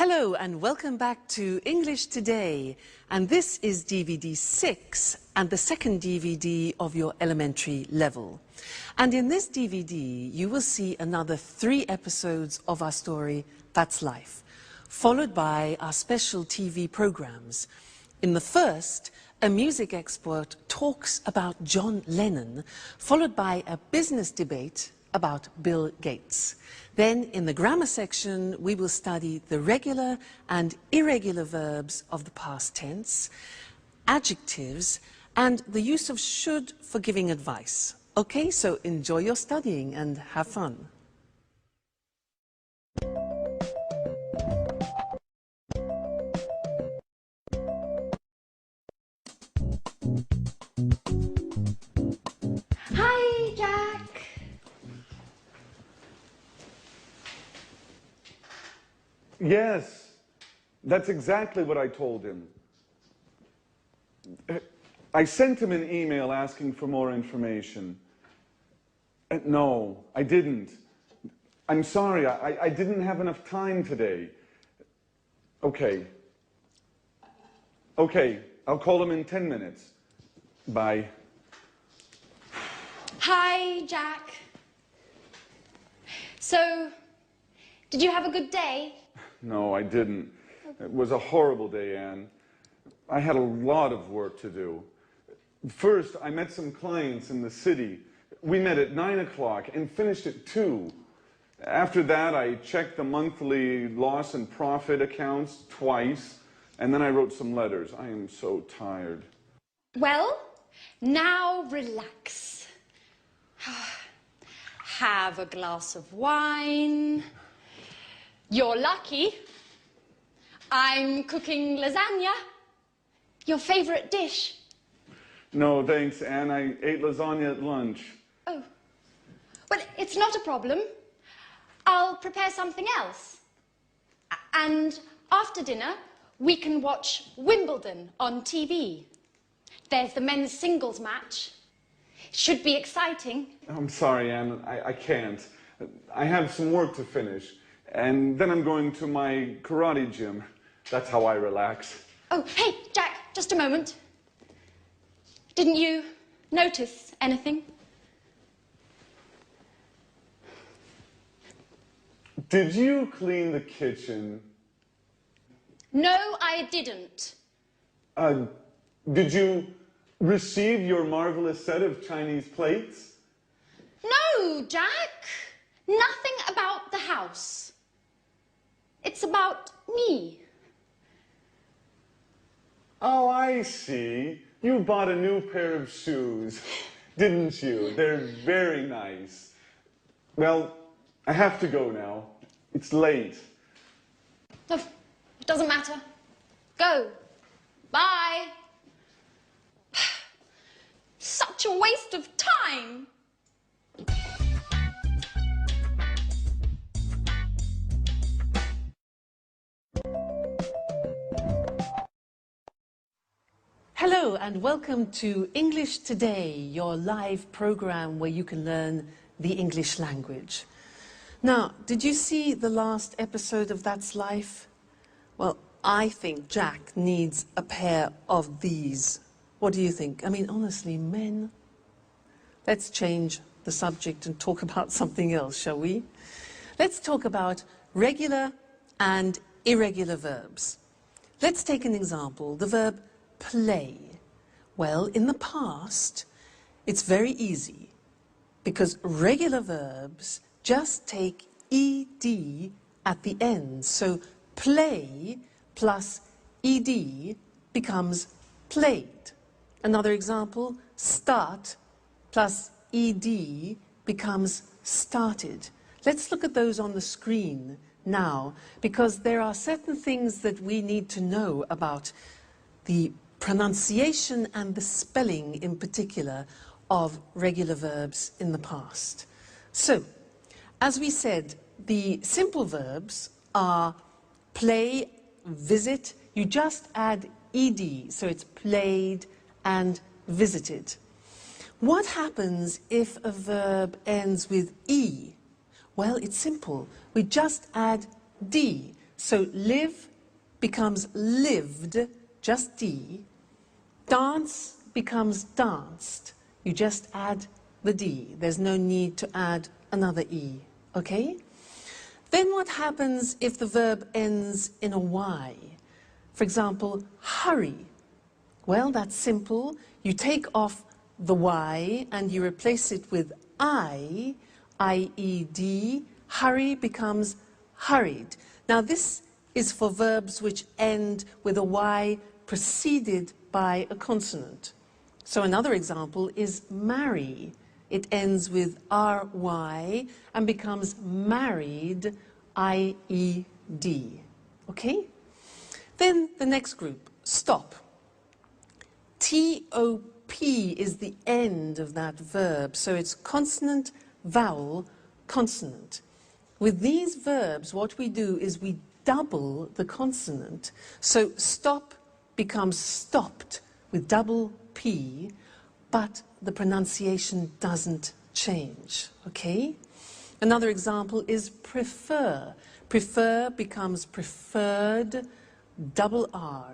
Hello and welcome back to English Today, and this is DVD 6 and the second DVD of your elementary level. And in this DVD you will see another 3 episodes of our story That's Life, followed by our special TV programs. In the first, a music expert talks about John Lennon, followed by a business debate about Bill Gates. Then, in the grammar section, we will study the regular and irregular verbs of the past tense, adjectives, and the use of should for giving advice. Okay, so enjoy your studying and have fun. Hi, Jack. Yes, that's exactly what I told him. I sent him an email asking for more information. No, I didn't. I'm sorry, I didn't have enough time today. Okay. Okay, I'll call him in 10 minutes. Bye. Hi, Jack. So, did you have a good day? No, I didn't. It was a horrible day, Anne. I had a lot of work to do. First, I met some clients in the city. We met at 9 o'clock and finished at 2. After that, I checked the monthly loss and profit accounts twice, and then I wrote some letters. I am so tired. Well, now relax. Have a glass of wine. You're lucky. I'm cooking lasagna. Your favorite dish. No, thanks, Anne. I ate lasagna at lunch. Oh. Well, it's not a problem. I'll prepare something else. And after dinner, we can watch Wimbledon on TV. There's the men's singles match. Should be exciting. I'm sorry, Anne. I can't. I have some work to finish. And then I'm going to my karate gym. That's how I relax. Oh, hey, Jack, just a moment. Didn't you notice anything? Did you clean the kitchen? No, I didn't. Did you receive your marvelous set of Chinese plates? No, Jack. Nothing about the house. It's about me. Oh, I see. You bought a new pair of shoes, didn't you? They're very nice. Well, I have to go now. It's late. Oh, it doesn't matter. Go. Bye. Such a waste of time. Hello and welcome to English Today, your live program where you can learn the English language. Now, did you see the last episode of That's Life? Well, I think Jack needs a pair of these. What do you think? I mean, honestly, men. Let's change the subject and talk about something else, shall we? Let's talk about regular and irregular verbs. Let's take an example, the verb play. Well, in the past, it's very easy because regular verbs just take ed at the end. So play plus ed becomes played. Another example, start plus ed becomes started. Let's look at those on the screen now, because there are certain things that we need to know about the pronunciation and the spelling in particular of regular verbs in the past. So, as we said, the simple verbs are play, visit. You just add ed, so it's played and visited. What happens if a verb ends with e? Well, it's simple. We just add d. So live becomes lived, just D. Dance becomes danced. You just add the D. There's no need to add another E, okay? Then what happens if the verb ends in a Y? For example, hurry. Well, that's simple. You take off the Y and you replace it with I-E-D. Hurry becomes hurried. Now this is for verbs which end with a Y preceded by a consonant. So another example is marry. It ends with R-Y and becomes married, I-E-D. Okay? Then the next group, stop. T-O-P is the end of that verb, so it's consonant, vowel, consonant. With these verbs, what we do is we double the consonant. So stop becomes stopped with double P, but the pronunciation doesn't change, okay? Another example is prefer. Prefer becomes preferred, double R.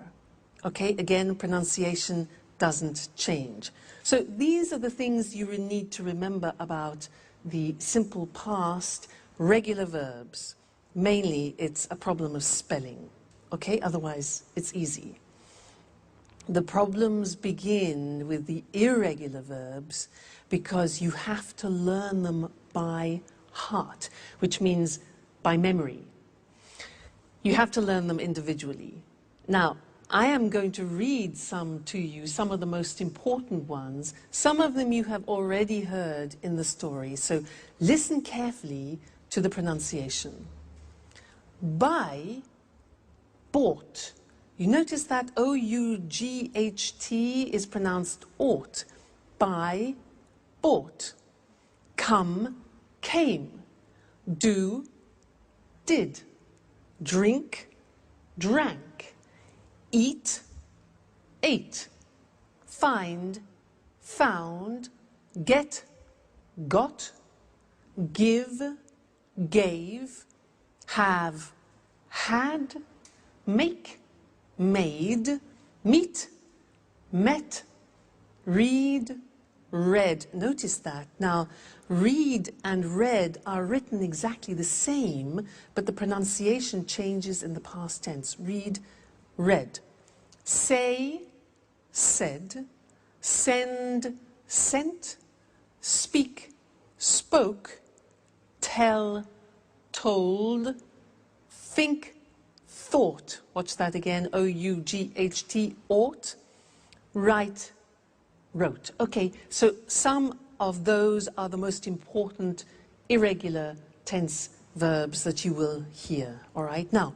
Okay, again, pronunciation doesn't change. So these are the things you need to remember about the simple past, regular verbs. Mainly, it's a problem of spelling. Okay, otherwise, it's easy. The problems begin with the irregular verbs because you have to learn them by heart, which means by memory. You have to learn them individually. Now, I am going to read some to you, some of the most important ones. Some of them you have already heard in the story, so listen carefully to the pronunciation. Buy, bought. You notice that O-U-G-H-T is pronounced ought. Buy, bought. Come, came. Do, did. Drink, drank. Eat, ate. Find, found. Get, got. Give, gave. Have, had. Make, made. Meet, met. Read, read. Notice that. Now, read and read are written exactly the same, but the pronunciation changes in the past tense. Read, read. Say, said. Send, sent. Speak, spoke. Tell, told. Think, thought. Watch that again. O-U-G-H-T, ought. Write, wrote. Okay, so some of those are the most important irregular tense verbs that you will hear. All right, now,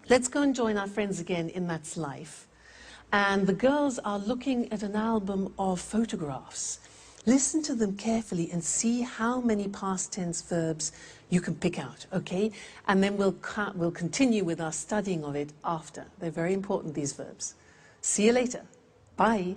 let's go and join our friends again in That's Life. And the girls are looking at an album of photographs. Listen to them carefully and see how many past tense verbs you can pick out, okay? And then we'll continue with our studying of it after. They're very important, these verbs. See you later. Bye.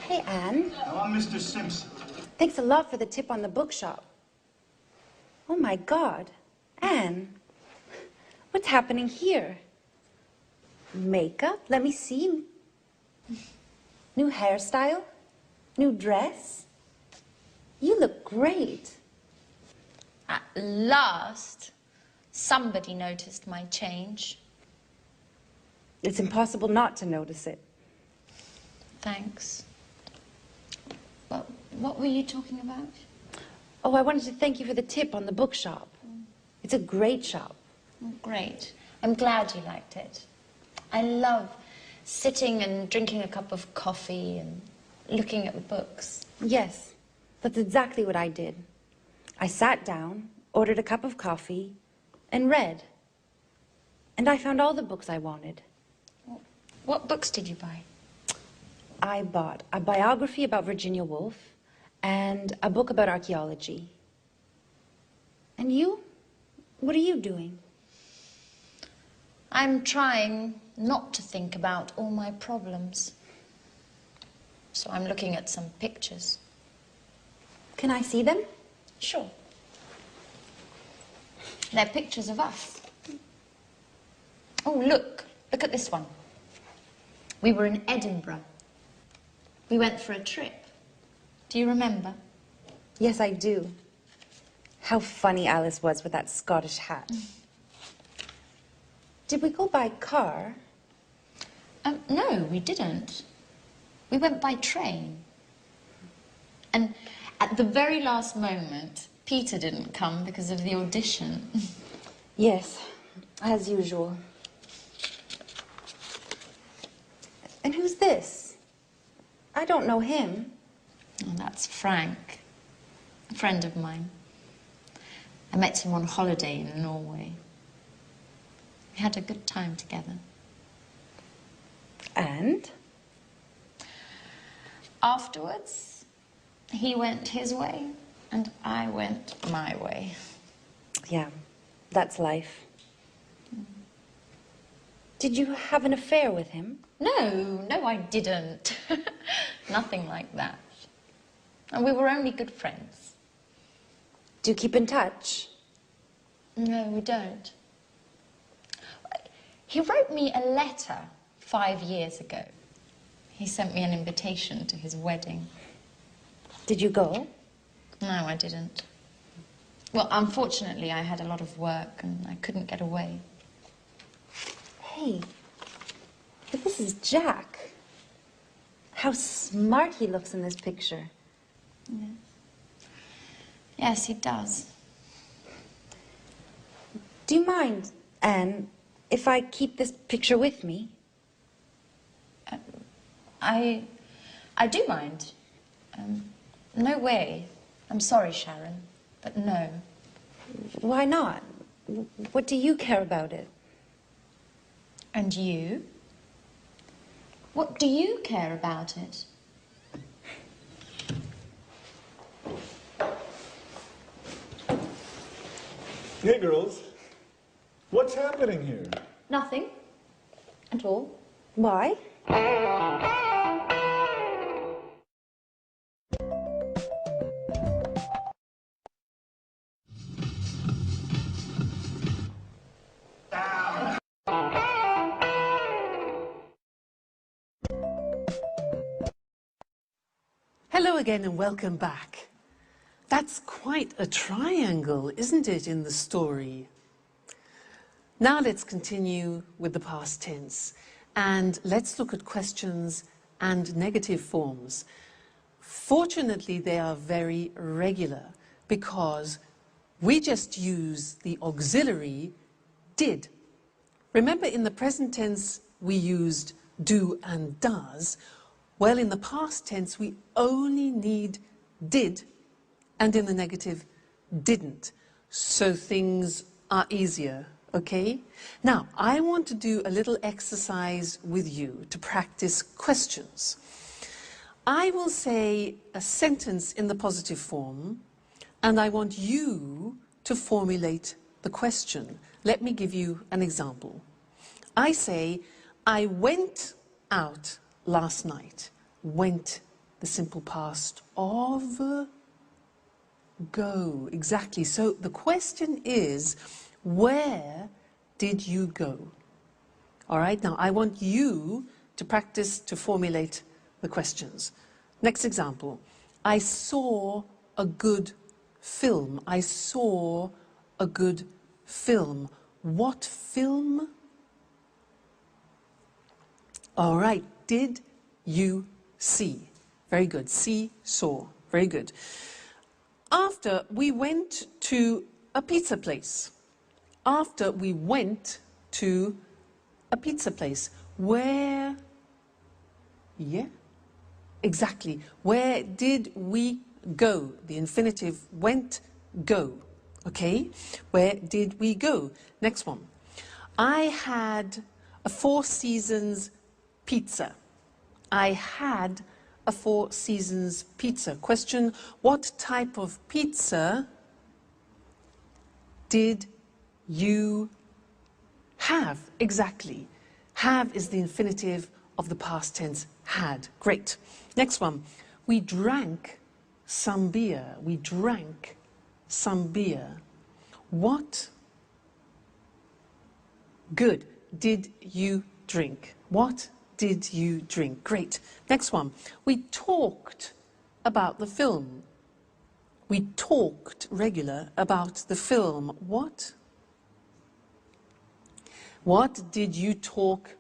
Hey, Anne. Now, I'm Mr. Simpson. Thanks a lot for the tip on the bookshop. Oh, my God. Anne, what's happening here? Makeup? Let me see. New hairstyle? New dress? You look great. At last, somebody noticed my change. It's impossible not to notice it. Thanks. Well, what were you talking about? Oh, I wanted to thank you for the tip on the bookshop. It's a great shop. Oh, great. I'm glad you liked it. I love sitting and drinking a cup of coffee and looking at the books. Yes, that's exactly what I did. I sat down, ordered a cup of coffee, and read. And I found all the books I wanted. What books did you buy? I bought a biography about Virginia Woolf and a book about archaeology. And you? What are you doing? I'm trying not to think about all my problems. So I'm looking at some pictures. Can I see them? Sure. They're pictures of us. Oh, look. Look at this one. We were in Edinburgh. We went for a trip. Do you remember? Yes, I do. How funny Alice was with that Scottish hat. Did we go by car? No, we didn't. We went by train. And at the very last moment, Peter didn't come because of the audition. Yes, as usual. And who's this? I don't know him. Oh, that's Frank, a friend of mine. I met him on holiday in Norway. We had a good time together. And? Afterwards, he went his way and I went my way. Yeah, that's life. Did you have an affair with him? No, I didn't. Nothing like that. And we were only good friends. Do you keep in touch? No, we don't. He wrote me a letter 5 years ago. He sent me an invitation to his wedding. Did you go? No, I didn't. Well, unfortunately, I had a lot of work and I couldn't get away. Hey, but this is Jack. How smart he looks in this picture. Yes. Yes, he does. Do you mind, Anne, if I keep this picture with me? I do mind. No way. I'm sorry, Sharon, but no. Why not? What do you care about it? And you? What do you care about it? Hey, girls. What's happening here? Nothing at all. Why? Hello again and welcome back. That's quite a triangle, isn't it, in the story? Now let's continue with the past tense and let's look at questions and negative forms. Fortunately, they are very regular because we just use the auxiliary did. Remember, in the present tense, we used do and does. Well, in the past tense, we only need did, and in the negative, didn't. So things are easier, okay? Now, I want to do a little exercise with you to practice questions. I will say a sentence in the positive form, and I want you to formulate the question. Let me give you an example. I say, I went out last night. Went, the simple past of go. Exactly. So the question is, where did you go? All right. Now I want you to practice to formulate the questions. Next example. I saw a good film. I saw a good film. What film? All right. Did you see? Very good. See, saw. Very good. After we went to a pizza place. After we went to a pizza place. Where? Yeah, exactly. Where did we go? The infinitive went, go. Okay? Where did we go? Next one. I had a Four Seasons pizza. I had a Four Seasons pizza. Question, what type of pizza did you have? Exactly. Have is the infinitive of the past tense had. Great. Next one. We drank some beer. We drank some beer. What good did you drink? What did you drink? Great. Next one. We talked about the film. We talked regular about the film. What? What did you talk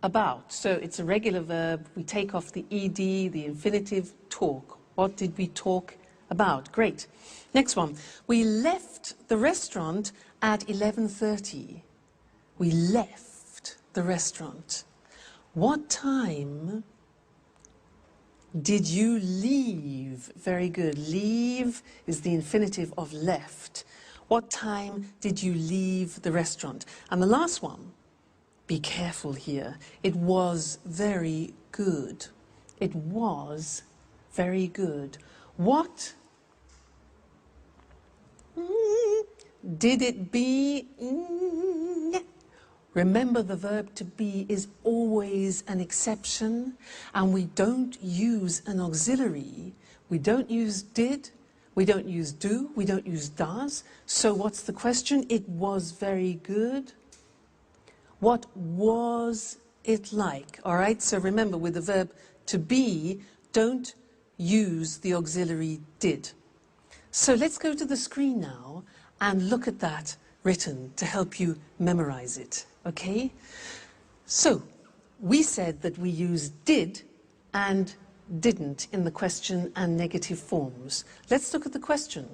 about? So it's a regular verb. We take off the ed, the infinitive, talk. What did we talk about? Great. Next one. We left the restaurant at 11:30. We left the restaurant. What time did you leave? Very good. Leave is the infinitive of left. What time did you leave the restaurant? And the last one, be careful here. It was very good. It was very good. What did it be? Remember, the verb to be is always an exception, and we don't use an auxiliary. We don't use did, we don't use do, we don't use does. So what's the question? It was very good. What was it like? All right, so remember, with the verb to be, don't use the auxiliary did. So let's go to the screen now and look at that written to help you memorize it, okay? So we said that we use did and didn't in the question and negative forms. Let's look at the question.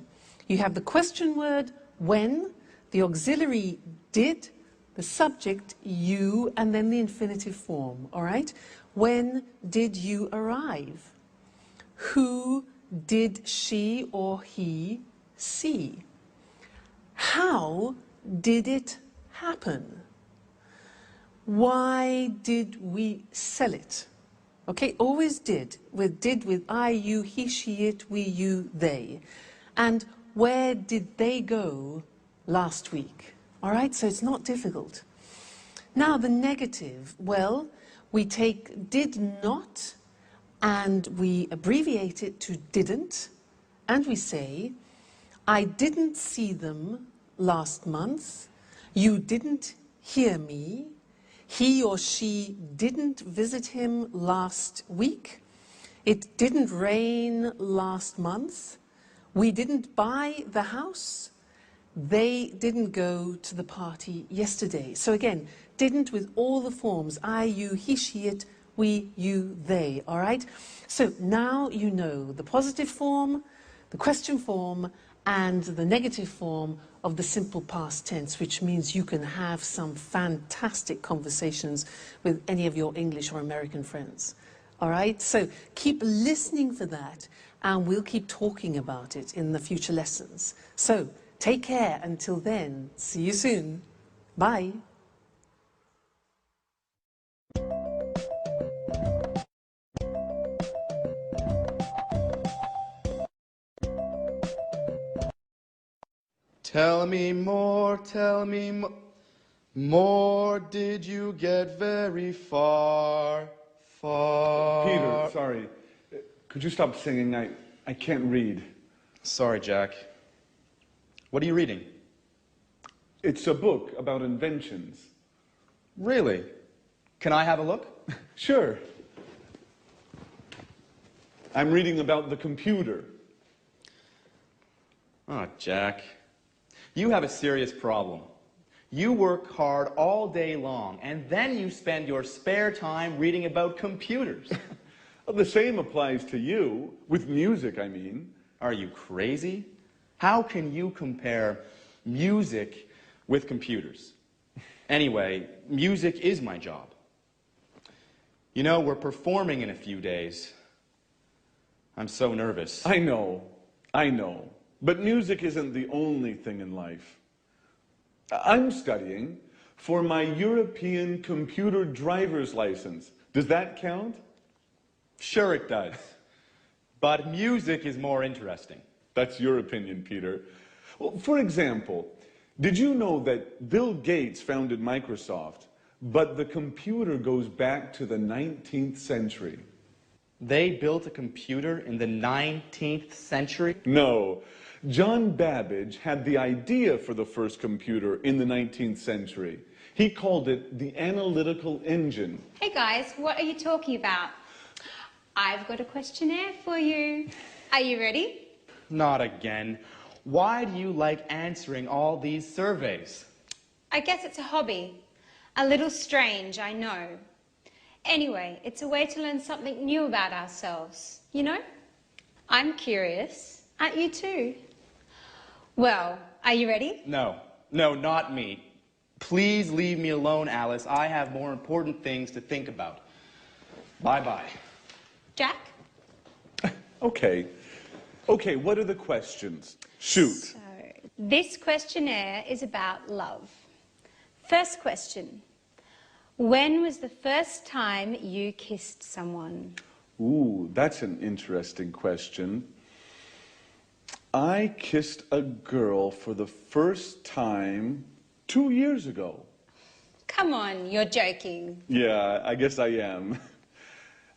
You have the question word when, the auxiliary did, the subject you, and then the infinitive form, all right? When did you arrive? Who did she or he see? How did it happen? Why did we sell it? Okay, always did with I, you, he, she, it, we, you, they. And where did they go last week? All right, so it's not difficult. Now the negative, well, we take did not and we abbreviate it to didn't, and we say, I didn't see them last month, you didn't hear me, he or she didn't visit him last week, it didn't rain last month, we didn't buy the house, they didn't go to the party yesterday. So again, didn't with all the forms, I, you, he, she, it, we, you, they, all right? So now you know the positive form, the question form, and the negative form of the simple past tense, which means you can have some fantastic conversations with any of your English or American friends. All right? So keep listening for that, and we'll keep talking about it in the future lessons. So take care until then. See you soon. Bye. Tell me more, more did you get very far, far? Peter, sorry. Could you stop singing? I can't read. Sorry, Jack. What are you reading? It's a book about inventions. Really? Can I have a look? Sure. I'm reading about the computer. Oh, Jack. You have a serious problem. You work hard all day long, and then you spend your spare time reading about computers. Well, the same applies to you, with music, I mean. Are you crazy? How can you compare music with computers? Anyway, music is my job. You know, we're performing in a few days. I'm so nervous. I know. But music isn't the only thing in life. I'm studying for my European computer driver's license. Does that count? Sure it does. But music is more interesting. That's your opinion, Peter. Well, for example, did you know that Bill Gates founded Microsoft, but the computer goes back to the 19th century. They built a computer in the 19th century? No, John Babbage had the idea for the first computer in the 19th century. He called it the analytical engine. Hey guys, what are you talking about? I've got a questionnaire for you. Are you ready? Not again. Why do you like answering all these surveys? I guess it's a hobby. A little strange, I know. Anyway, it's a way to learn something new about ourselves, you know? I'm curious. Aren't you too? Well, are you ready? No, not me. Please leave me alone, Alice. I have more important things to think about. Bye-bye. Jack? Okay, what are the questions? Shoot. So, this questionnaire is about love. First question. When was the first time you kissed someone? Ooh, that's an interesting question. I kissed a girl for the first time 2 years ago. Come on, you're joking. Yeah, I guess I am.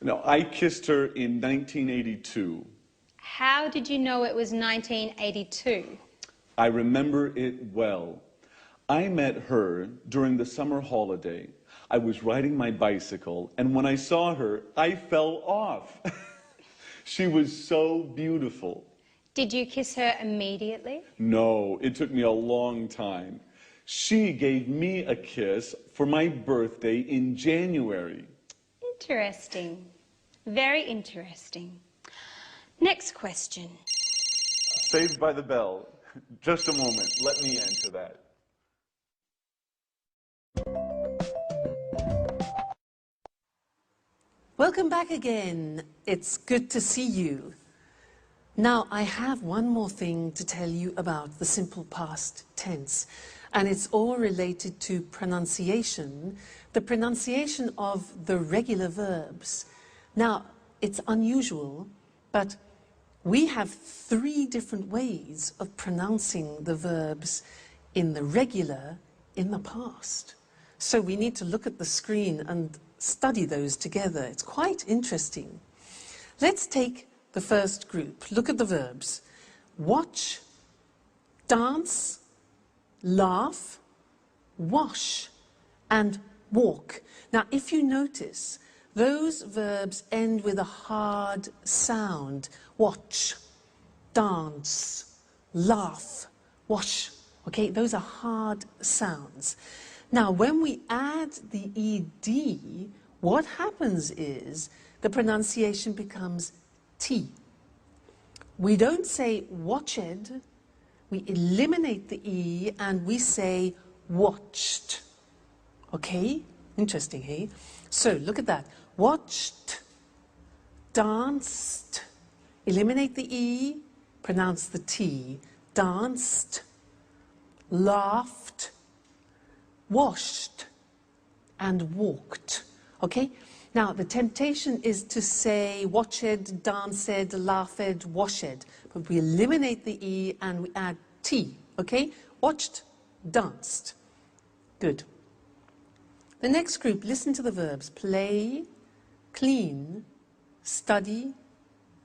No, I kissed her in 1982. How did you know it was 1982? I remember it well. I met her during the summer holiday. I was riding my bicycle, and when I saw her, I fell off. She was so beautiful. Did you kiss her immediately? No, it took me a long time. She gave me a kiss for my birthday in January. Interesting. Very interesting. Next question. Saved by the Bell. Just a moment. Let me enter that. Welcome back again. It's good to see you. Now, I have one more thing to tell you about the simple past tense, and it's all related to pronunciation, the pronunciation of the regular verbs. Now, it's unusual, but we have 3 different ways of pronouncing the verbs in the regular in the past. So we need to look at the screen and study those together. It's quite interesting. Let's take the first group. Look at the verbs. Watch, dance, laugh, wash, and walk. Now, if you notice, those verbs end with a hard sound. Watch, dance, laugh, wash. Okay, those are hard sounds. Now, when we add the ed, what happens is the pronunciation becomes T. We don't say watched, we eliminate the E and we say watched. Okay? Interesting, hey? So, look at that. Watched, danced, eliminate the E, pronounce the T. Danced, laughed, washed, and walked. Okay? Now, the temptation is to say watched, danced, laughed, washed. But we eliminate the E and we add T. Okay? Watched, danced. Good. The next group, listen to the verbs. Play, clean, study,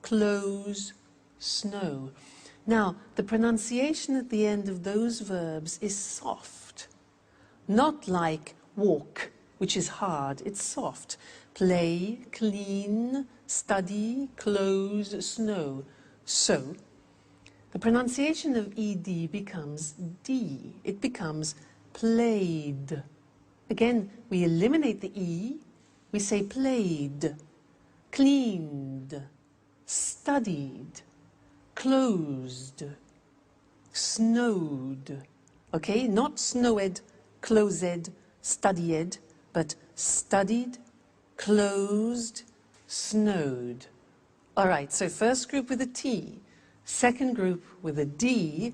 close, snow. Now, the pronunciation at the end of those verbs is soft. Not like walk, which is hard. It's soft. Play, clean, study, close, snow. So, the pronunciation of ed becomes D. It becomes played. Again, we eliminate the E. We say played, cleaned, studied, closed, snowed. Okay, not snowed, closed, studied, but studied, closed, snowed. All right, so first group with a T, second group with a D,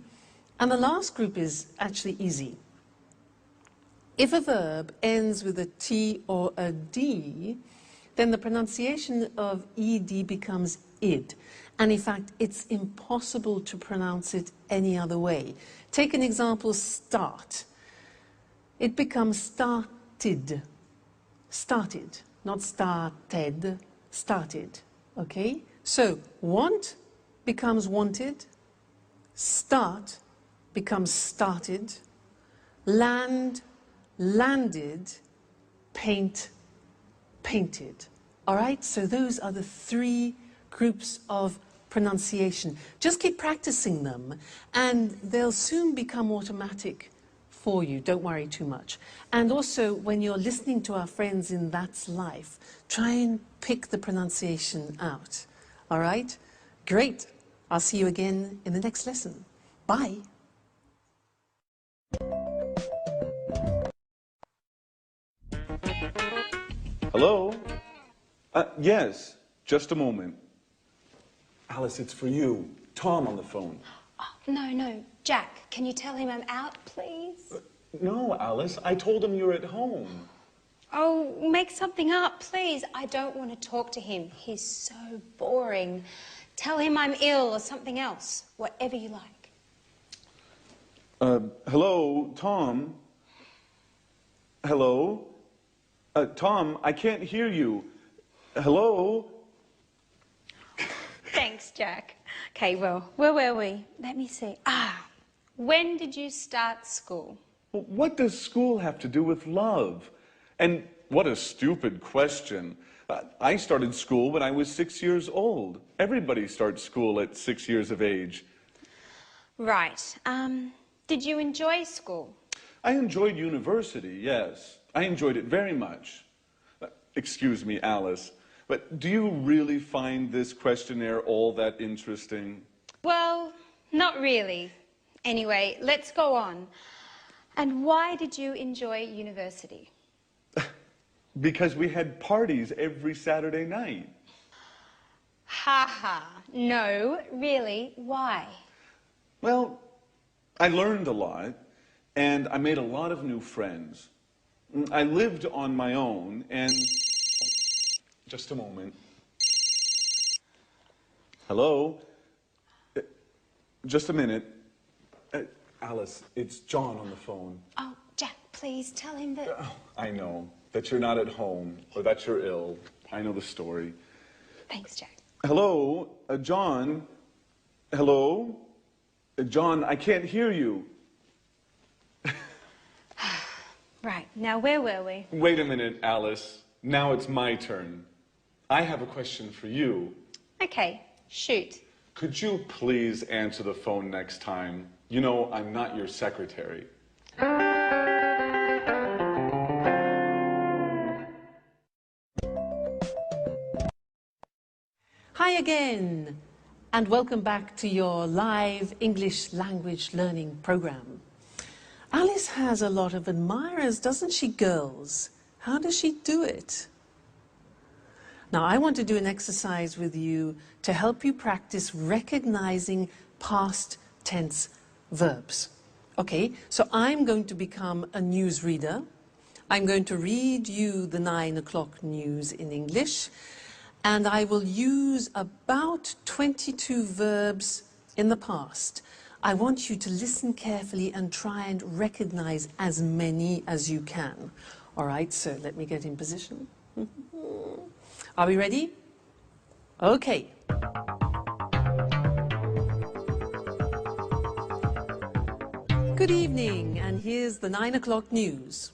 and the last group is actually easy. If a verb ends with a T or a D, then the pronunciation of ed becomes id. And in fact, it's impossible to pronounce it any other way. Take an example, start. It becomes started. started, not started, started, okay? So, want becomes wanted, start becomes started, land, landed, paint, painted. All right, so those are the three groups of pronunciation. Just keep practicing them and they'll soon become automatic for you. Don't worry too much. And also, when you're listening to our friends in That's Life, try and pick the pronunciation out. All right? Great. I'll see you again in the next lesson. Bye. Hello? Yes, just a moment. Alice, it's for you. Tom on the phone. Oh, no. Jack, can you tell him I'm out, please? No, Alice, I told him you're at home. Oh, make something up, please. I don't want to talk to him. He's so boring. Tell him I'm ill or something else. Whatever you like. Hello, Tom? Hello? Tom, I can't hear you. Hello? Thanks, Jack. Okay, well, where were we? Let me see. When did you start school? What does school have to do with love? And what a stupid question. I started school when I was 6 years old. Everybody starts school at 6 years of age. Right. Did you enjoy school? I enjoyed university, yes. I enjoyed it very much. Excuse me, Alice, but do you really find this questionnaire all that interesting? Well, not really. Anyway, let's go on. And why did you enjoy university? Because we had parties every Saturday night. Ha. No, really, why? Well, I learned a lot, and I made a lot of new friends. I lived on my own, and... Just a moment. Hello? Just a minute. Alice, it's John on the phone. Oh, Jack, please tell him that... I know, that you're not at home, or that you're ill. I know the story. Thanks, Jack. Hello? John? Hello? John, I can't hear you. Right, now where were we? Wait a minute, Alice. Now it's my turn. I have a question for you. Okay, shoot. Could you please answer the phone next time? You know, I'm not your secretary. Hi again, and welcome back to your live English language learning program. Alice has a lot of admirers, doesn't she, girls? How does she do it? Now, I want to do an exercise with you to help you practice recognizing past tense verbs. Okay, so I'm going to become a newsreader. I'm going to read you the 9 o'clock news in English, and I will use about 22 verbs in the past. I want you to listen carefully and try and recognize as many as you can. All right, so let me get in position. Are we ready? Okay. Good evening, and here's the 9 o'clock news.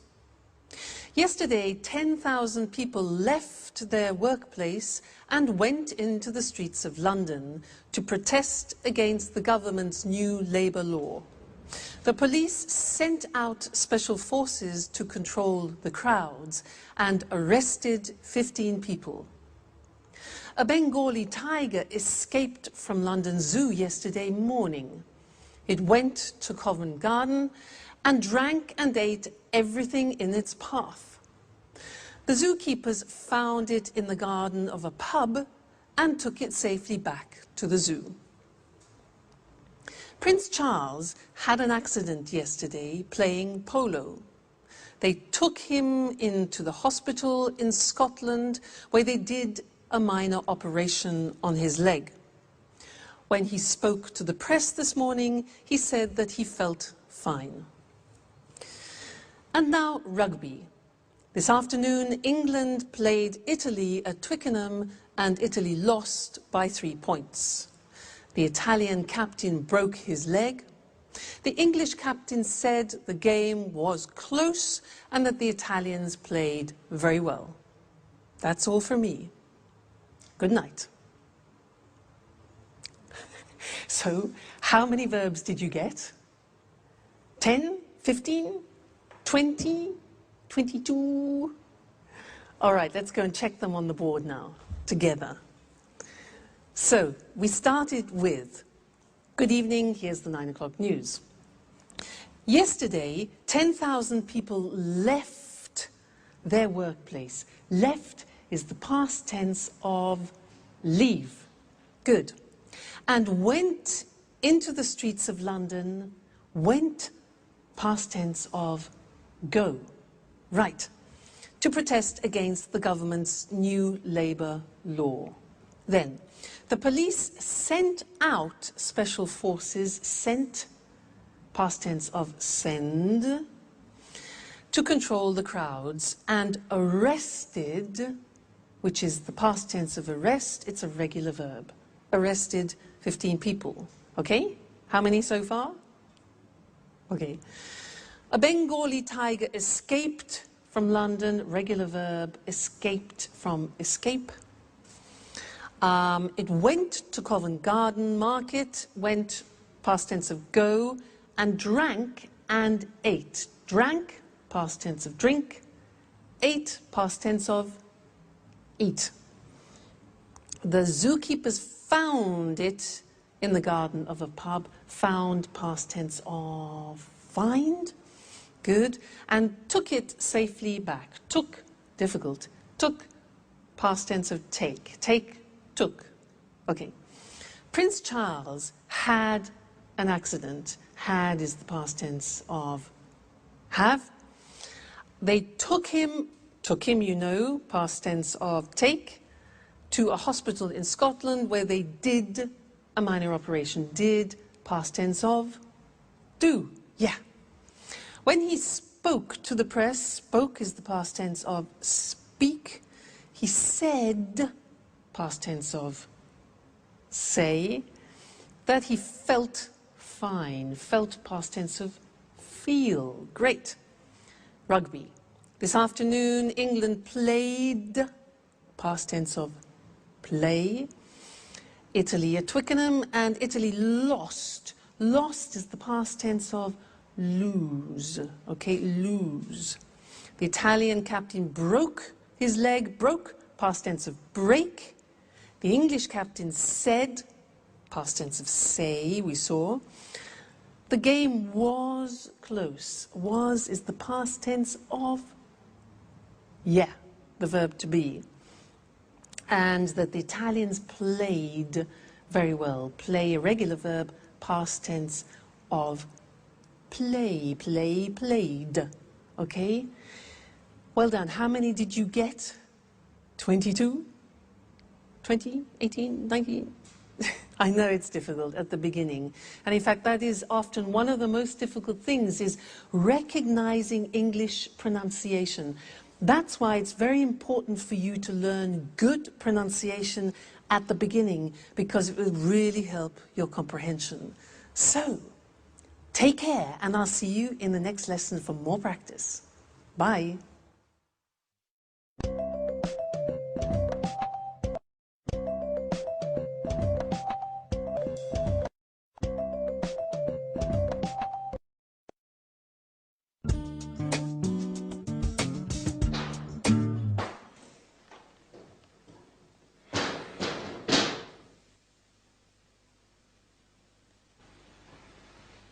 Yesterday, 10,000 people left their workplace and went into the streets of London to protest against the government's new labour law. The police sent out special forces to control the crowds and arrested 15 people. A Bengali tiger escaped from London Zoo yesterday morning. It went to Covent Garden and drank and ate everything in its path. The zookeepers found it in the garden of a pub and took it safely back to the zoo. Prince Charles had an accident yesterday playing polo. They took him into the hospital in Scotland where they did a minor operation on his leg. When he spoke to the press this morning, he said that he felt fine. And now rugby. This afternoon, England played Italy at Twickenham and Italy lost by 3 points. The Italian captain broke his leg. The English captain said the game was close and that the Italians played very well. That's all from me. Good night. So, how many verbs did you get? 10? 15? 20? 22? All right, let's go and check them on the board now, together. So, we started with, good evening, here's the 9 o'clock news. Yesterday, 10,000 people left their workplace. Left is the past tense of leave. Good. And went into the streets of London. Went, past tense of go. Right. To protest against the government's new labour law. Then, the police sent out special forces, sent, past tense of send, to control the crowds, and arrested, which is the past tense of arrest, it's a regular verb. Arrested 15 people. Okay? How many so far? Okay. A Bengali tiger escaped from London, regular verb, escaped from escape. It went to Covent Garden Market, went, past tense of go, and drank and ate. Drank, past tense of drink. Ate, past tense of eat. The zookeepers found it in the garden of a pub. Found, past tense of find. Good. And took it safely back. Took, difficult. Took, past tense of take. Take, took. Okay. Prince Charles had an accident. Had is the past tense of have. They took him, you know, past tense of take, to a hospital in Scotland where they did a minor operation. Did, past tense of do. Yeah. When he spoke to the press, spoke is the past tense of speak. He said, past tense of say, that he felt fine. Felt, past tense of feel. Great. Rugby. This afternoon, England played, past tense of play, Italy at Twickenham, and Italy lost. Lost is the past tense of lose. Okay, lose. The Italian captain broke his leg, broke, past tense of break. The English captain said, past tense of say, we saw. The game was close. Was is the past tense of yeah, the verb to be. And that the Italians played very well. Play, a regular verb, past tense of play, play, played. Okay? Well done. How many did you get? 22? 20? 18? 19? I know it's difficult at the beginning. And in fact, that is often one of the most difficult things, is recognizing English pronunciation. That's why it's very important for you to learn good pronunciation at the beginning, because it will really help your comprehension. So, take care, and I'll see you in the next lesson for more practice. Bye.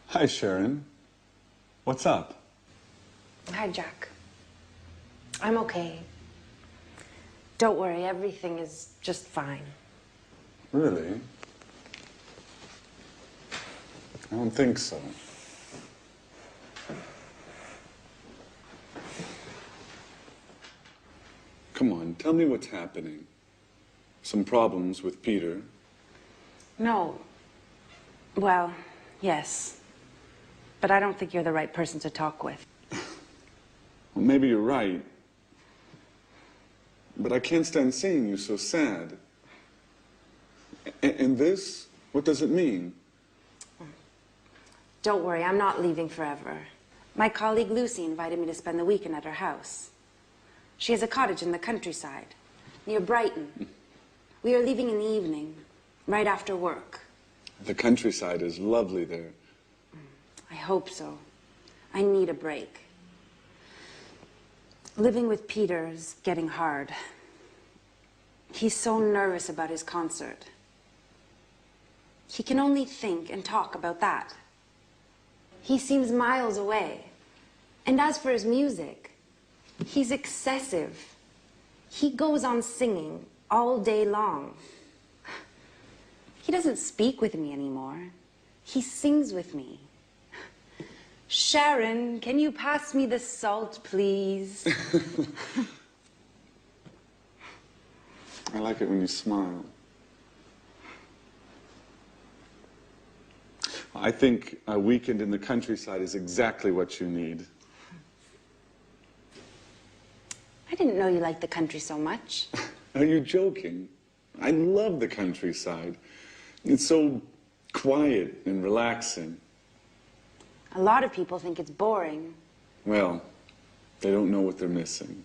Hi, Sharon. What's up? Hi, Jack. I'm okay. Don't worry, everything is just fine. Really? I don't think so. Come on, tell me what's happening. Some problems with Peter? No. Well, yes. But I don't think you're the right person to talk with. Well, maybe you're right. but I can't stand seeing you so sad. And this, what does it mean? Don't worry, I'm not leaving forever. My colleague Lucy invited me to spend the weekend at her house. She has a cottage in the countryside, near Brighton. We are leaving in the evening, right after work. The countryside is lovely there. I hope so. I need a break. Living with Peter is getting hard. He's so nervous about his concert. He can only think and talk about that. He seems miles away. And as for his music, he's excessive. He goes on singing all day long. He doesn't speak with me anymore. He sings with me. Sharon, can you pass me the salt, please? I like it when you smile. I think a weekend in the countryside is exactly what you need. I didn't know you liked the country so much. Are you joking? I love the countryside. It's so quiet and relaxing. A lot of people think it's boring. Well, they don't know what they're missing.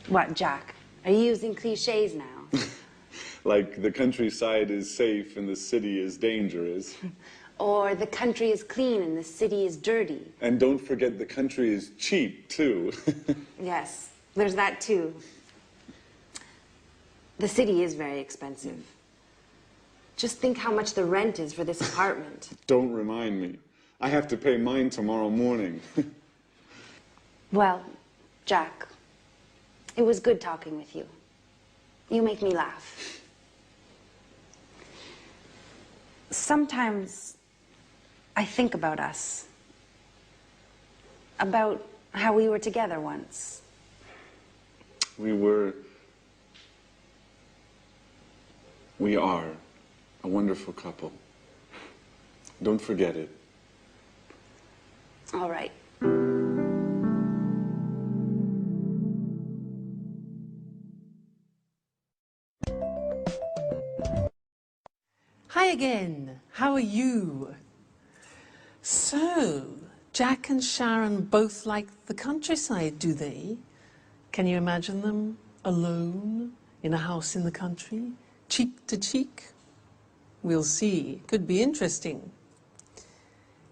What, Jack? Are you using cliches now? Like the countryside is safe and the city is dangerous. Or the country is clean and the city is dirty. And don't forget the country is cheap, too. Yes, there's that too. The city is very expensive. Just think how much the rent is for this apartment. Don't remind me. I have to pay mine tomorrow morning. Well, Jack, it was good talking with you. You make me laugh. Sometimes I think about us. About how we were together once. We are a wonderful couple. Don't forget it. All right. Hi again. How are you? So, Jack and Sharon both like the countryside, do they? Can you imagine them alone in a house in the country, cheek to cheek? We'll see. Could be interesting.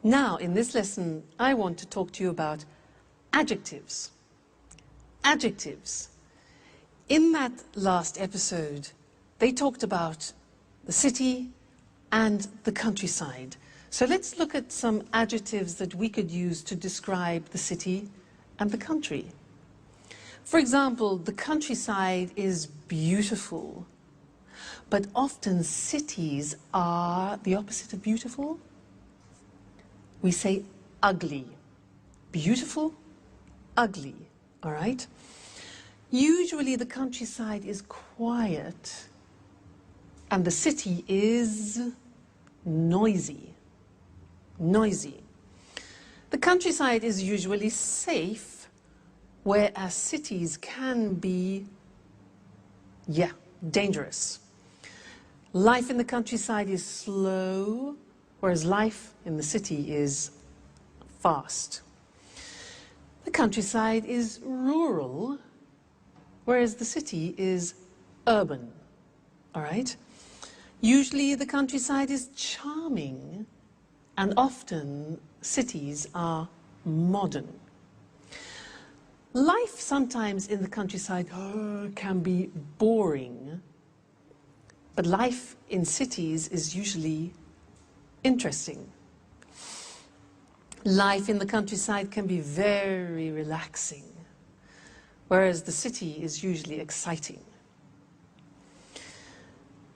Now, in this lesson, I want to talk to you about adjectives. Adjectives. In that last episode, they talked about the city and the countryside. So let's look at some adjectives that we could use to describe the city and the country. For example, the countryside is beautiful, but often cities are the opposite of beautiful. We say ugly. Beautiful, ugly, all right? Usually the countryside is quiet and the city is noisy. Noisy. The countryside is usually safe, whereas cities can be, dangerous. Life in the countryside is slow, whereas life in the city is fast. The countryside is rural, whereas the city is urban, all right? Usually the countryside is charming, and often cities are modern. Life sometimes in the countryside can be boring, but life in cities is usually interesting. Life in the countryside can be very relaxing, whereas the city is usually exciting.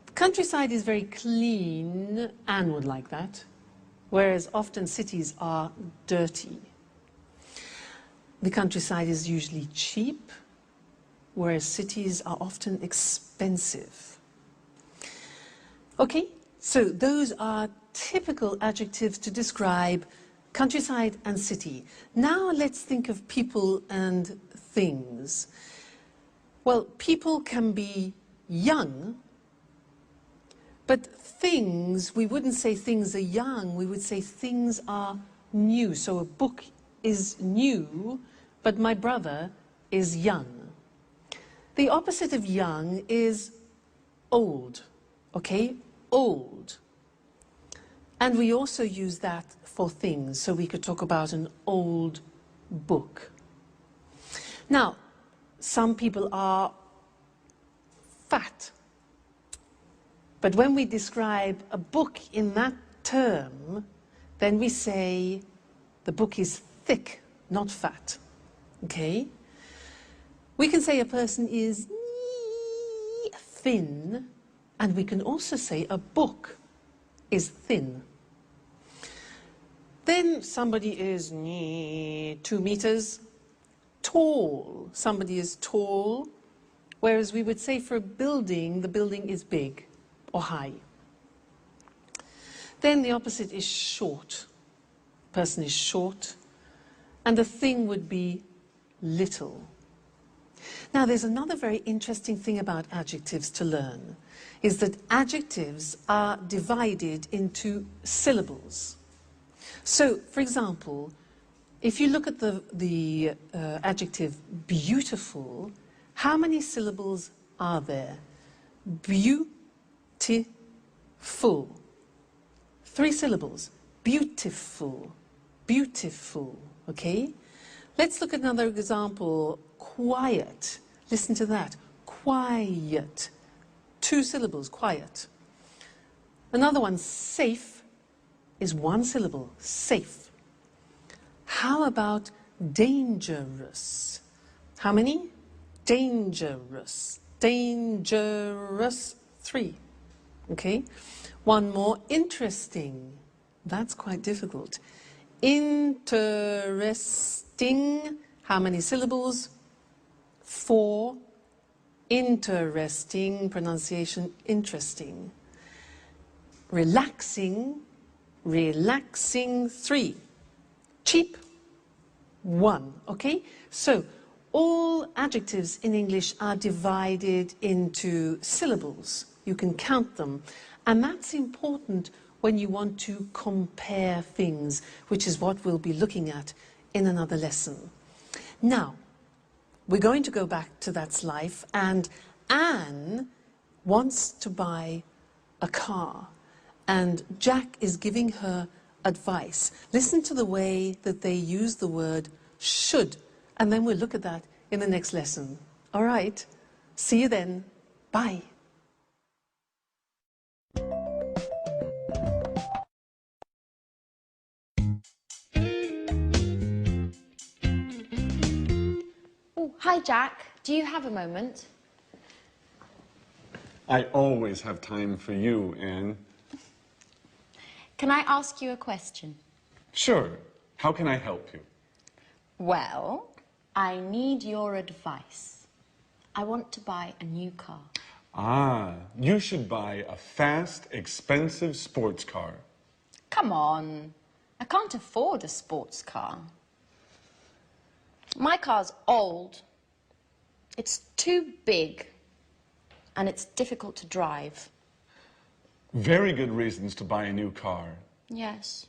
The countryside is very clean, Anne would like that, whereas often cities are dirty. The countryside is usually cheap, whereas cities are often expensive. Okay, so those are typical adjectives to describe countryside and city. Now let's think of people and things. Well, people can be young, but things, we wouldn't say things are young, we would say things are new. So a book is new, but my brother is young. The opposite of young is old, okay? Old. And we also use that for things, so we could talk about an old book. Now, some people are fat. But when we describe a book in that term, then we say the book is thick, not fat. Okay? We can say a person is thin, and we can also say a book is thin. Then somebody is 2 meters tall. Somebody is tall, whereas we would say for a building, the building is big or high. Then the opposite is short. Person is short, and the thing would be little. Now there's another very interesting thing about adjectives to learn, is that adjectives are divided into syllables. So, for example, if you look at the adjective beautiful, how many syllables are there? Beautiful. 3 syllables. Beautiful. Beautiful. Okay? Let's look at another example. Quiet. Listen to that. Quiet. 2 syllables. Quiet. Another one. Safe is 1 syllable. Safe. How about dangerous? How many? Dangerous. Dangerous. 3. Okay? One more. Interesting. That's quite difficult. Interesting. How many syllables? 4. Interesting. Pronunciation interesting. Relaxing. Relaxing. 3. Cheap. 1. Okay? So, all adjectives in English are divided into syllables. You can count them. And that's important when you want to compare things, which is what we'll be looking at in another lesson. Now, we're going to go back to That's Life, and Anne wants to buy a car, and Jack is giving her advice. Listen to the way that they use the word should, and then we'll look at that in the next lesson. All right, see you then. Bye. Oh, hi, Jack. Do you have a moment? I always have time for you, Anne. Can I ask you a question? Sure. How can I help you? Well, I need your advice. I want to buy a new car. Ah, you should buy a fast, expensive sports car. Come on. I can't afford a sports car. My car's old. It's too big. And it's difficult to drive. Very good reasons to buy a new car. Yes.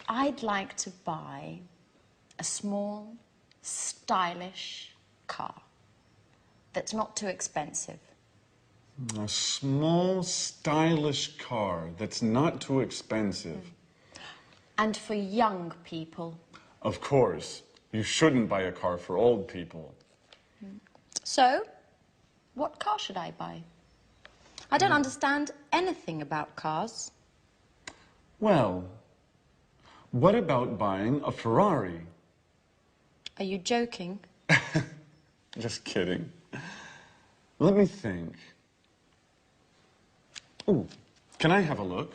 I'd like to buy a small, stylish car that's not too expensive. A small, stylish car that's not too expensive. And for young people. Of course. You shouldn't buy a car for old people. So, what car should I buy? I don't understand anything about cars. Well, what about buying a Ferrari? Are you joking? Just kidding. Let me think. Oh, can I have a look?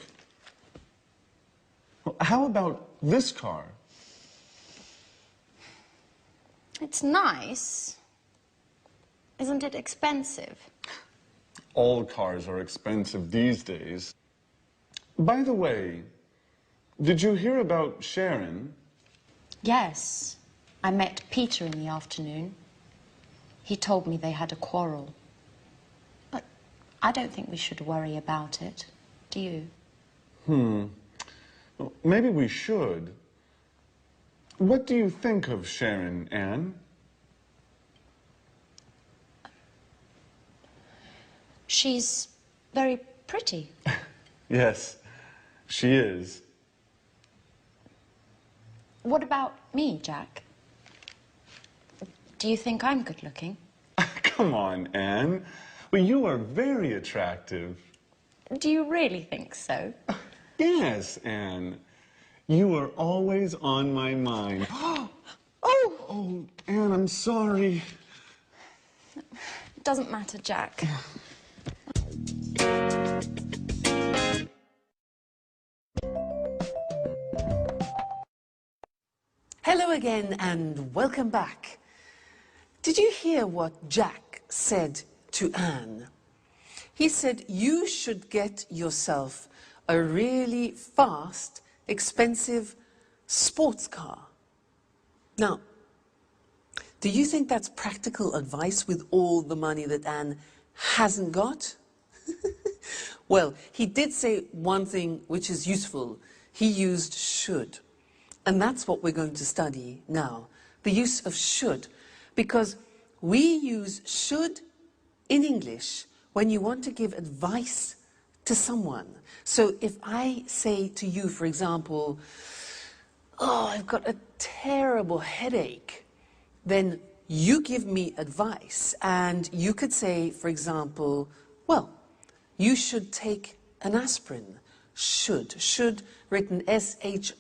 Well, how about this car? It's nice. Isn't it expensive? All cars are expensive these days. By the way, Did you hear about Sharon? Yes. I met Peter in the afternoon. He told me they had a quarrel. But I don't think we should worry about it. Do you? Well, maybe we should. What do you think of Sharon, Anne? She's very pretty. Yes, she is. What about me, Jack? Do you think I'm good looking? Come on, Anne. Well, you are very attractive. Do you really think so? Yes, Anne. You are always on my mind. Oh, Anne, I'm sorry. Doesn't matter, Jack. Hello again and welcome back. Did you hear what Jack said to Anne? He said you should get yourself a really fast, expensive sports car. Now, do you think that's practical advice with all the money that Anne hasn't got? Well, he did say one thing which is useful. He used should. And that's what we're going to study now, the use of should, because we use should in English when you want to give advice to someone. So if I say to you, for example, oh, I've got a terrible headache, then you give me advice and you could say, for example, well, you should take an aspirin. Should, written S-H-O-U-L-D.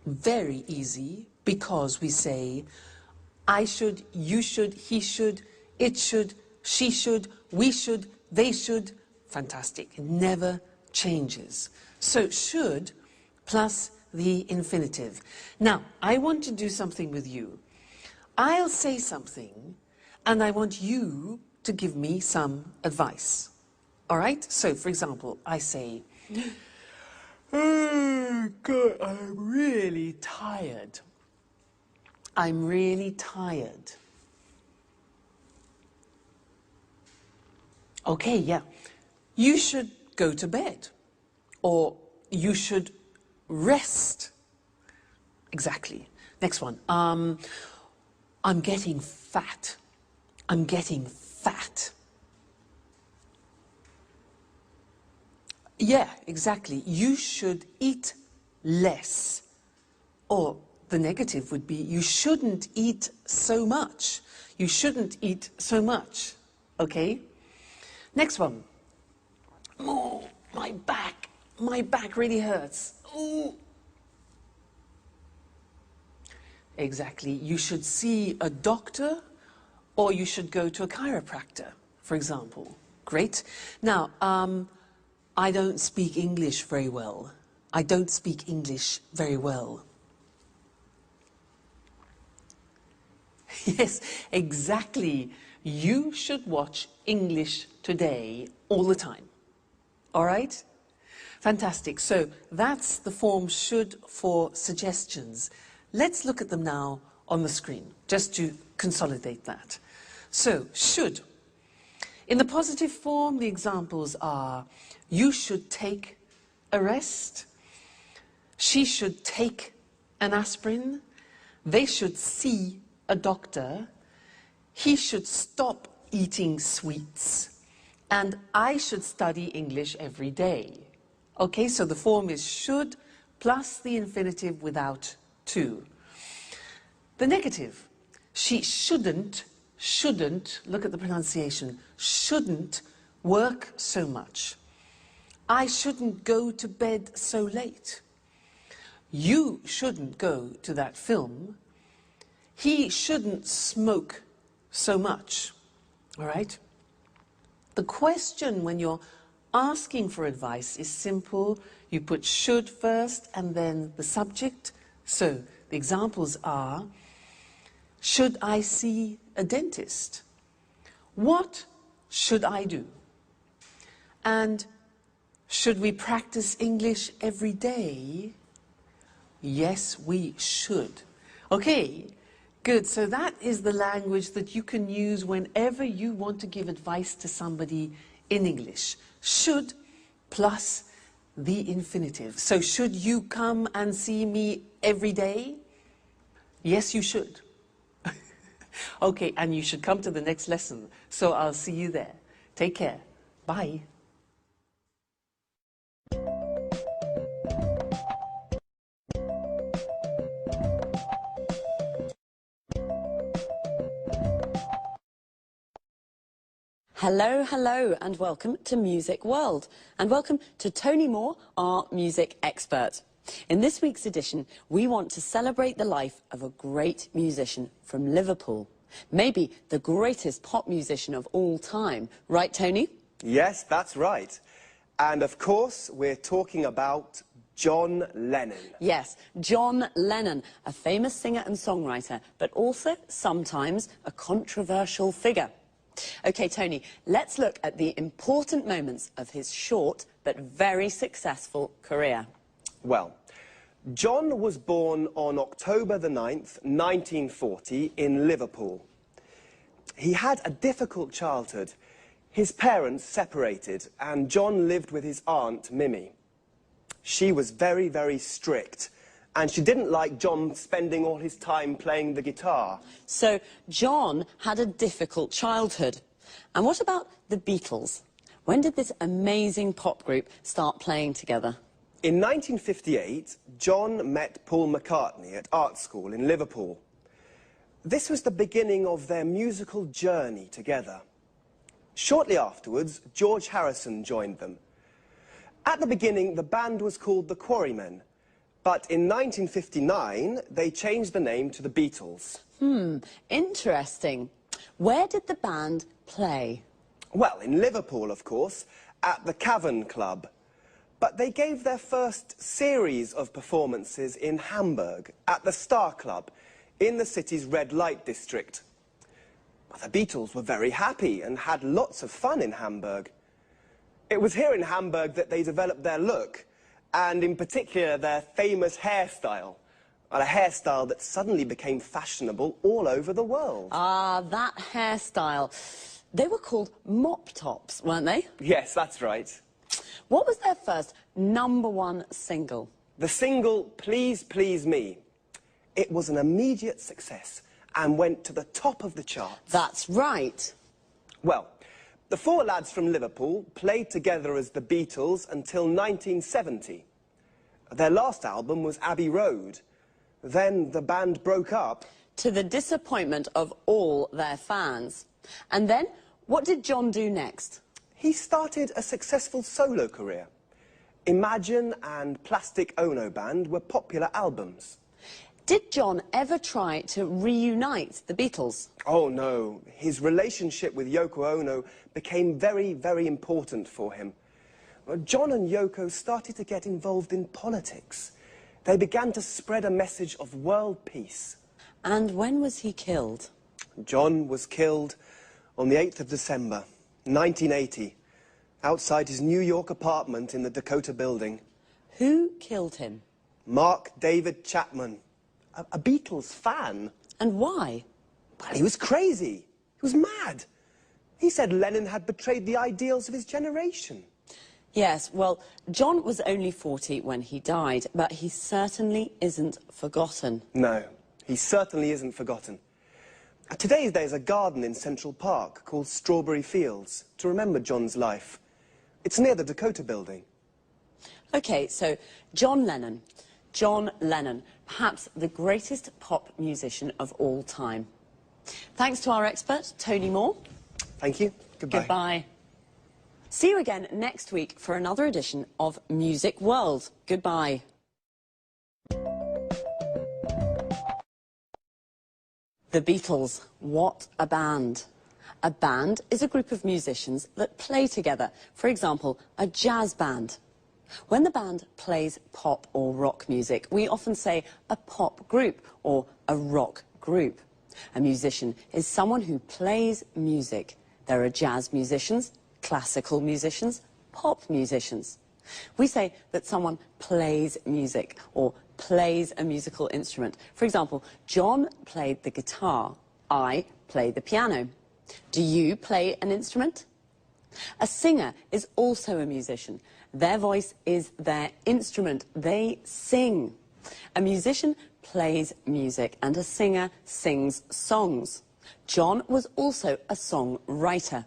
Very easy, because we say, I should, you should, he should, it should, she should, we should, they should. Fantastic, it never changes. So should plus the infinitive. Now, I want to do something with you. I'll say something, and I want you to give me some advice. All right? So, for example, I say, oh, God, I'm really tired. I'm really tired. Okay, yeah. You should go to bed. Or you should rest. Exactly. Next one. I'm getting fat. I'm getting fat. Yeah, exactly. You should eat less. Or the negative would be, you shouldn't eat so much. You shouldn't eat so much. Okay? Next one. Oh, my back really hurts. Ooh. Exactly. You should see a doctor or you should go to a chiropractor, for example. Great. Now, I don't speak English very well. I don't speak English very well. Yes, exactly. You should watch English Today all the time. All right? Fantastic. So that's the form should for suggestions. Let's look at them now on the screen, just to consolidate that. So, should. In the positive form, the examples are, you should take a rest. She should take an aspirin. They should see a doctor. He should stop eating sweets. And I should study English every day. Okay, so the form is should plus the infinitive without to. The negative, she shouldn't, look at the pronunciation, shouldn't work so much. I shouldn't go to bed so late. You shouldn't go to that film. He shouldn't smoke so much. All right? The question when you're asking for advice is simple. You put should first and then the subject. So the examples are, should I see a dentist? What should I do? And Should we practice English every day? Yes, we should. Okay, good. So that is the language that you can use whenever you want to give advice to somebody in English. Should plus the infinitive. So should you come and see me every day? Yes, you should. Okay, and you should come to the next lesson. So I'll see you there. Take care. Bye. Hello, hello, and welcome to Music World. And welcome to Tony Moore, our music expert. In this week's edition, we want to celebrate the life of a great musician from Liverpool. Maybe the greatest pop musician of all time. Right, Tony? Yes, that's right. And of course, we're talking about John Lennon. Yes, John Lennon, a famous singer and songwriter, but also sometimes a controversial figure. OK, Tony, let's look at the important moments of his short but very successful career. Well, John was born on October the 9th, 1940, in Liverpool. He had a difficult childhood. His parents separated, and John lived with his aunt, Mimi. She was very, very strict, and she didn't like John spending all his time playing the guitar. So John had a difficult childhood. And what about the Beatles? When did this amazing pop group start playing together? In 1958, John met Paul McCartney at art school in Liverpool. This was the beginning of their musical journey together. Shortly afterwards, George Harrison joined them. At the beginning, the band was called the Quarrymen, but in 1959, they changed the name to the Beatles. Interesting. Where did the band play? Well, in Liverpool, of course, at the Cavern Club. But they gave their first series of performances in Hamburg, at the Star Club, in the city's red light district. The Beatles were very happy and had lots of fun in Hamburg. It was here in Hamburg that they developed their look, and in particular their famous hairstyle. A hairstyle that suddenly became fashionable all over the world. Ah, that hairstyle. They were called mop tops, weren't they? Yes, that's right. What was their first #1 single? The single, Please Please Me. It was an immediate success and went to the top of the charts. That's right. Well, the four lads from Liverpool played together as the Beatles until 1970. Their last album was Abbey Road. Then the band broke up. To the disappointment of all their fans. And then, what did John do next? He started a successful solo career. Imagine and Plastic Ono Band were popular albums. Did John ever try to reunite the Beatles? Oh, no. His relationship with Yoko Ono became very, very important for him. John and Yoko started to get involved in politics. They began to spread a message of world peace. And when was he killed? John was killed on the 8th of December, 1980, outside his New York apartment in the Dakota Building. Who killed him? Mark David Chapman, a Beatles fan. And why? Well, he was crazy. He was mad. He said Lennon had betrayed the ideals of his generation. Yes, well, John was only 40 when he died, but he certainly isn't forgotten. No, he certainly isn't forgotten. Today there's a garden in Central Park called Strawberry Fields to remember John's life. It's near the Dakota Building. OK, so John Lennon. John Lennon, perhaps the greatest pop musician of all time. Thanks to our expert, Tony Moore. Thank you. Goodbye. Goodbye. See you again next week for another edition of Music World. Goodbye. The Beatles, what a band. A band is a group of musicians that play together. For example, a jazz band. When the band plays pop or rock music, we often say a pop group or a rock group. A musician is someone who plays music. There are jazz musicians, classical musicians, pop musicians. We say that someone plays music or plays a musical instrument. For example, John played the guitar. I play the piano. Do you play an instrument? A singer is also a musician. Their voice is their instrument. They sing. A musician plays music and a singer sings songs. John was also a songwriter.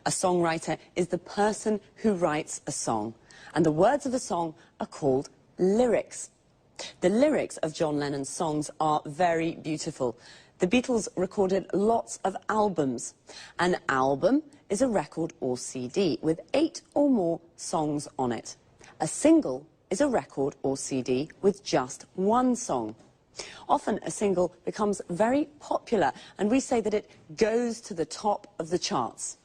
A songwriter is the person who writes a song, and the words of a song are called lyrics. The lyrics of John Lennon's songs are very beautiful. The Beatles recorded lots of albums. An album is a record or CD with 8 or more songs on it. A single is a record or CD with just one song. Often a single becomes very popular, and we say that it goes to the top of the charts.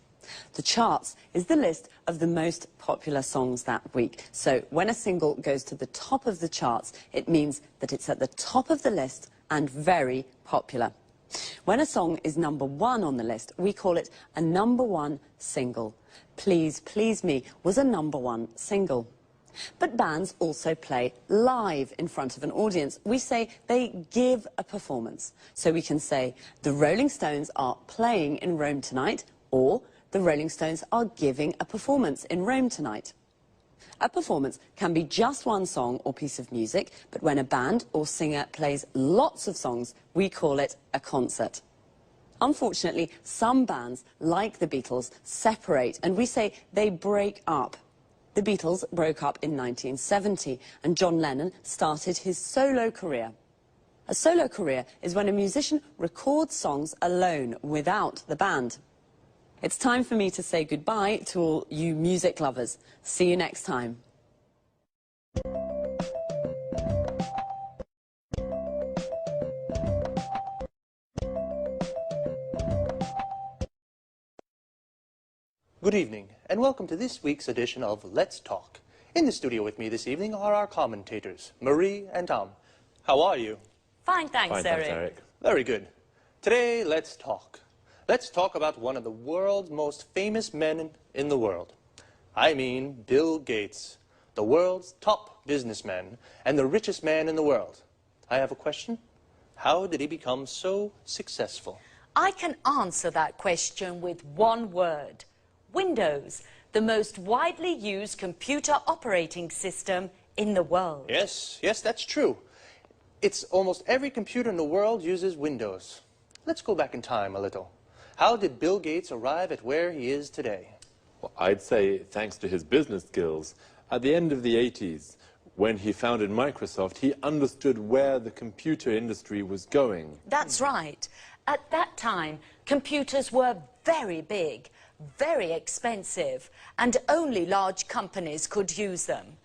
The charts is the list of the most popular songs that week. So when a single goes to the top of the charts, it means that it's at the top of the list and very popular. When a song is #1 on the list, we call it a #1 single. Please Please Me was a #1 single. But bands also play live in front of an audience. We say they give a performance. So we can say, the Rolling Stones are playing in Rome tonight, or the Rolling Stones are giving a performance in Rome tonight. A performance can be just one song or piece of music, but when a band or singer plays lots of songs, we call it a concert. Unfortunately, some bands, like the Beatles, separate, and we say they break up. The Beatles broke up in 1970, and John Lennon started his solo career. A solo career is when a musician records songs alone, without the band. It's time for me to say goodbye to all you music lovers. See you next time. Good evening, and welcome to this week's edition of Let's Talk. In the studio with me this evening are our commentators, Marie and Tom. How are you? Fine, thanks, Eric. Very good. Today, let's talk. Let's talk about one of the world's most famous men in the world. I mean Bill Gates, the world's top businessman and the richest man in the world. I have a question. How did he become so successful? I can answer that question with one word. Windows, the most widely used computer operating system in the world. Yes, that's true. It's almost every computer in the world uses Windows. Let's go back in time a little. How did Bill Gates arrive at where he is today? Well, I'd say thanks to his business skills. At the end of the 80s, when he founded Microsoft, he understood where the computer industry was going. That's right. At that time, computers were very big, very expensive, and only large companies could use them.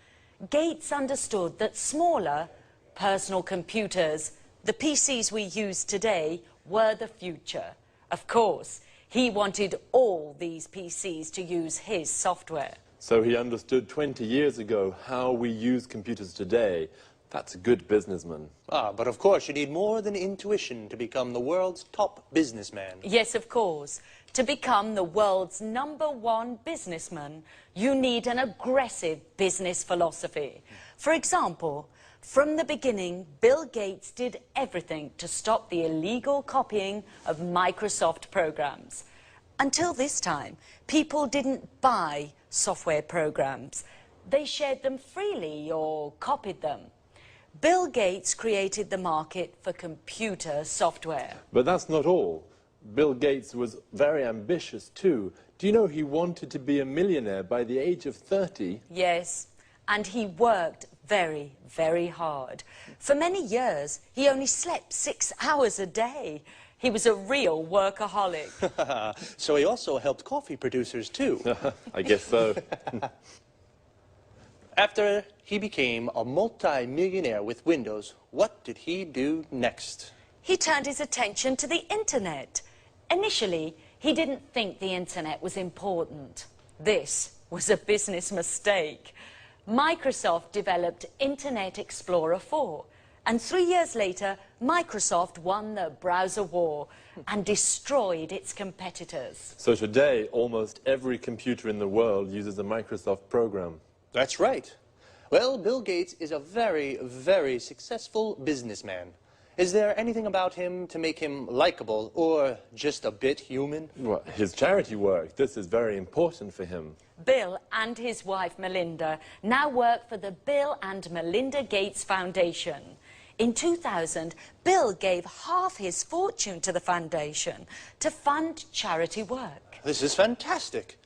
Gates understood that smaller, personal computers, the PCs we use today, were the future. Of course, he wanted all these PCs to use his software. So he understood 20 years ago how we use computers today. That's a good businessman. But of course you need more than intuition to become the world's top businessman. Yes, of course. To become the world's #1 businessman, you need an aggressive business philosophy. For example, from the beginning, Bill Gates did everything to stop the illegal copying of Microsoft programs. Until this time, people didn't buy software programs. They shared them freely or copied them. Bill Gates created the market for computer software. But that's not all. Bill Gates was very ambitious too. Do you know he wanted to be a millionaire by the age of 30? Yes, and he worked very, very hard. For many years, he only slept 6 hours a day. He was a real workaholic. So he also helped coffee producers too. I guess so. After he became a multi-millionaire with Windows, what did he do next? He turned his attention to the internet. Initially, he didn't think the internet was important. This was a business mistake. Microsoft developed Internet Explorer 4, and 3 years later, Microsoft won the browser war and destroyed its competitors. So today, almost every computer in the world uses a Microsoft program. That's right. Well, Bill Gates is a very, very successful businessman. Is there anything about him to make him likable or just a bit human? Well, his charity work, this is very important for him. Bill and his wife Melinda now work for the Bill and Melinda Gates Foundation. In 2000, Bill gave half his fortune to the foundation to fund charity work. This is fantastic.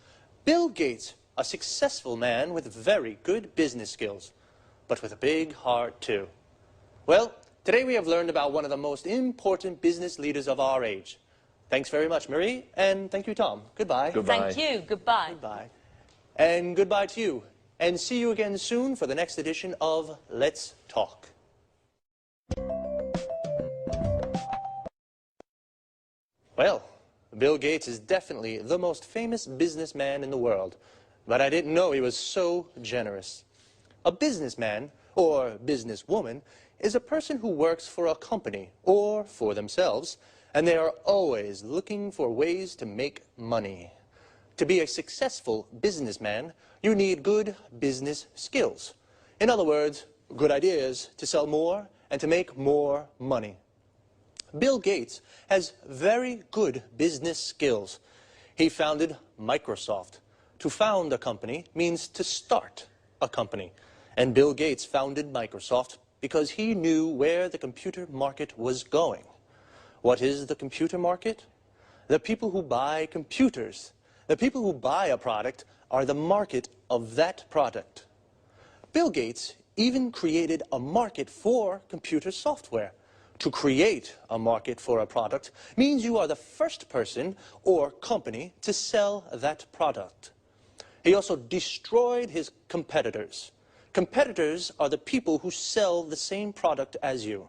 Bill Gates, a successful man with very good business skills, but with a big heart too. Well, today we have learned about one of the most important business leaders of our age. Thanks very much, Marie, and thank you, Tom. Goodbye. Thank you. Goodbye. Goodbye. And goodbye to you. And see you again soon for the next edition of Let's Talk. Well, Bill Gates is definitely the most famous businessman in the world, but I didn't know he was so generous. A businessman, or businesswoman, is a person who works for a company or for themselves, and they are always looking for ways to make money. To be a successful businessman, you need good business skills. In other words, good ideas to sell more and to make more money. Bill Gates has very good business skills. He founded Microsoft. To found a company means to start a company. And Bill Gates founded Microsoft because he knew where the computer market was going. What is the computer market? The people who buy computers. The people who buy a product are the market of that product. Bill Gates even created a market for computer software. To create a market for a product means you are the first person or company to sell that product. He also destroyed his competitors. Competitors are the people who sell the same product as you.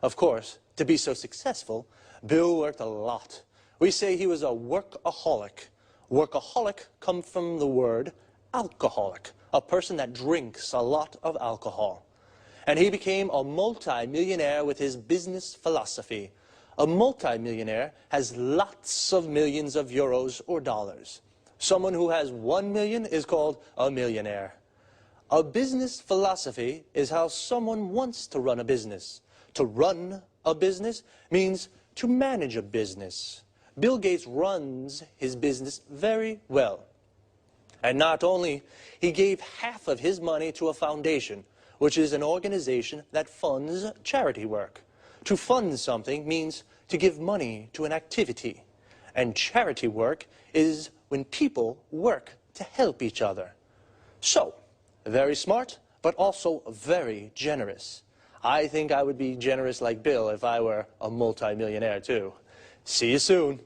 Of course, to be so successful, Bill worked a lot. We say he was a workaholic. Workaholic comes from the word alcoholic, a person that drinks a lot of alcohol. And he became a multi-millionaire with his business philosophy. A multi-millionaire has lots of millions of euros or dollars. Someone who has 1 million is called a millionaire. A business philosophy is how someone wants to run a business. To run a business means to manage a business. Bill Gates runs his business very well. And not only, he gave half of his money to a foundation, which is an organization that funds charity work. To fund something means to give money to an activity. And charity work is when people work to help each other. So, very smart, but also very generous. I think I would be generous like Bill if I were a multi-millionaire too. See you soon.